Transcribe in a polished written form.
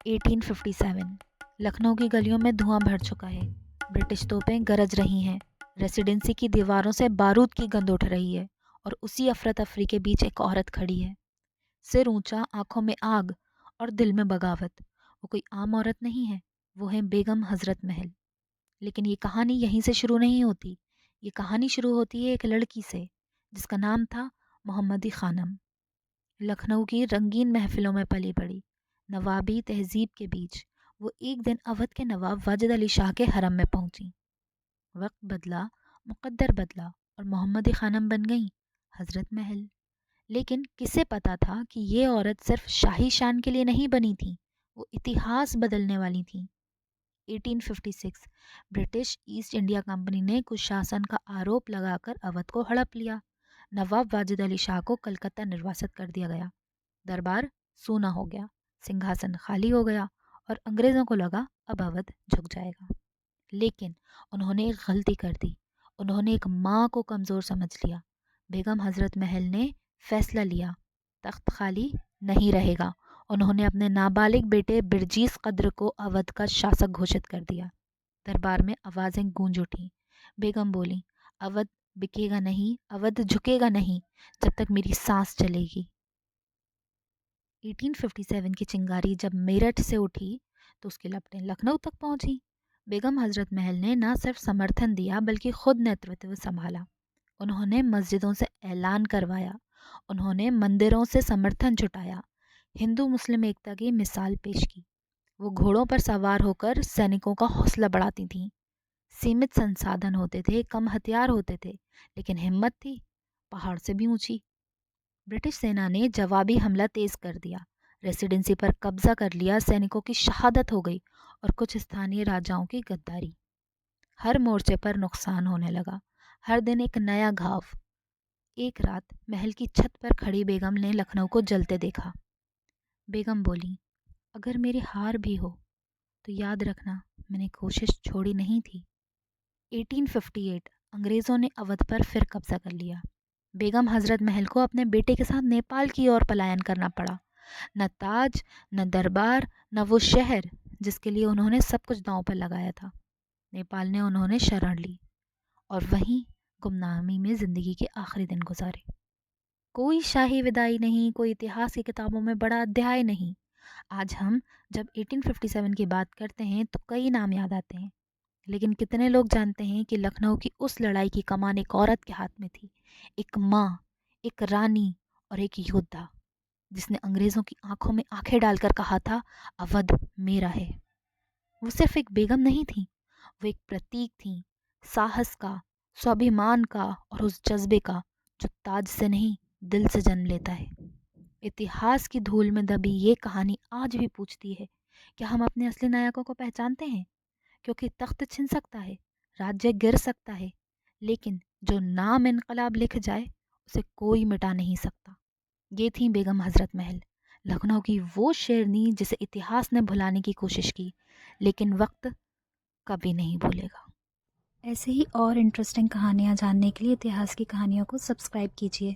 1857 लखनऊ की गलियों में धुआं भर चुका है। ब्रिटिश तोपें गरज रही हैं। रेसिडेंसी की दीवारों से बारूद की गंध उठ रही है और उसी अफरा तफरी के बीच एक औरत खड़ी है, सिर ऊंचा, आंखों में आग और दिल में बगावत। वो कोई आम औरत नहीं है, वो है बेगम हजरत महल। लेकिन ये कहानी यहीं से शुरू नहीं होती। ये कहानी शुरू होती है एक लड़की से जिसका नाम था मोहम्मदी खानम। लखनऊ की रंगीन महफिलों में पली बड़ी, नवाबी तहजीब के बीच वो एक दिन अवध के नवाब वाजिद अली शाह के हरम में पहुंची। वक्त बदला, मुकद्दर बदला और मोहम्मदी खानम बन गई हजरत महल। लेकिन किसे पता था कि ये औरत सिर्फ शाही शान के लिए नहीं बनी थी, वो इतिहास बदलने वाली थी। 1856 ब्रिटिश ईस्ट इंडिया कंपनी ने कुशासन का आरोप लगाकर अवध को हड़प लिया। नवाब वाजिद अली शाह को कलकत्ता निर्वासित कर दिया गया। दरबार सूना हो गया, सिंहासन खाली हो गया और अंग्रेज़ों को लगा अब अवध झुक जाएगा। लेकिन उन्होंने एक गलती कर दी। उन्होंने एक माँ को कमज़ोर समझ लिया। बेगम हजरत महल ने फैसला लिया, तख्त खाली नहीं रहेगा। उन्होंने अपने नाबालिग बेटे बिरजीस कद्र को अवध का शासक घोषित कर दिया। दरबार में आवाज़ें गूंज उठी। बेगम बोली, अवध बिकेगा नहीं, अवध झुकेगा नहीं जब तक मेरी सांस चलेगी। 1857 की चिंगारी जब मेरठ से उठी तो उसकी लपटें लखनऊ तक पहुंची। बेगम हजरत महल ने न सिर्फ समर्थन दिया बल्कि खुद नेतृत्व संभाला। उन्होंने मस्जिदों से ऐलान करवाया, उन्होंने मंदिरों से समर्थन जुटाया, हिंदू मुस्लिम एकता की मिसाल पेश की। वो घोड़ों पर सवार होकर सैनिकों का हौसला बढ़ाती थीं। सीमित संसाधन होते थे, कम हथियार होते थे, लेकिन हिम्मत थी पहाड़ से भी ऊंची। ब्रिटिश सेना ने जवाबी हमला तेज कर दिया, रेसिडेंसी पर कब्जा कर लिया, सैनिकों की शहादत हो गई और कुछ स्थानीय राजाओं की गद्दारी। हर मोर्चे पर नुकसान होने लगा, हर दिन एक नया घाव। एक रात महल की छत पर खड़ी बेगम ने लखनऊ को जलते देखा। बेगम बोली, अगर मेरी हार भी हो तो याद रखना मैंने कोशिश छोड़ी नहीं थी। 1858 अंग्रेज़ों ने अवध पर फिर कब्जा कर लिया। बेगम हजरत महल को अपने बेटे के साथ नेपाल की ओर पलायन करना पड़ा। न ताज, न दरबार, न वो शहर जिसके लिए उन्होंने सब कुछ दांव पर लगाया था। नेपाल ने उन्होंने शरण ली और वहीं गुमनामी में ज़िंदगी के आखिरी दिन गुजारे। कोई शाही विदाई नहीं, कोई इतिहास की किताबों में बड़ा अध्याय नहीं। आज हम जब 1857 की बात करते हैं तो कई नाम याद आते हैं, लेकिन कितने लोग जानते हैं कि लखनऊ की उस लड़ाई की कमान एक औरत के हाथ में थी, एक माँ, एक रानी और एक योद्धा, जिसने अंग्रेज़ों की आंखों में आंखें डालकर कहा था, अवध मेरा है। वो सिर्फ एक बेगम नहीं थी, वो एक प्रतीक थी, साहस का, स्वाभिमान का और उस जज्बे का जो ताज से नहीं दिल से जन्म लेता है। इतिहास की धूल में दबी ये कहानी आज भी पूछती है, क्या हम अपने असली नायकों को पहचानते हैं? क्योंकि तख्त छिन सकता है, राज्य गिर सकता है, लेकिन जो नाम इनकलाब लिख जाए उसे कोई मिटा नहीं सकता। ये थी बेगम हजरत महल, लखनऊ की वो शेरनी जिसे इतिहास ने भुलाने की कोशिश की, लेकिन वक्त कभी नहीं भूलेगा। ऐसे ही और इंटरेस्टिंग कहानियाँ जानने के लिए इतिहास की कहानियों को सब्सक्राइब कीजिए।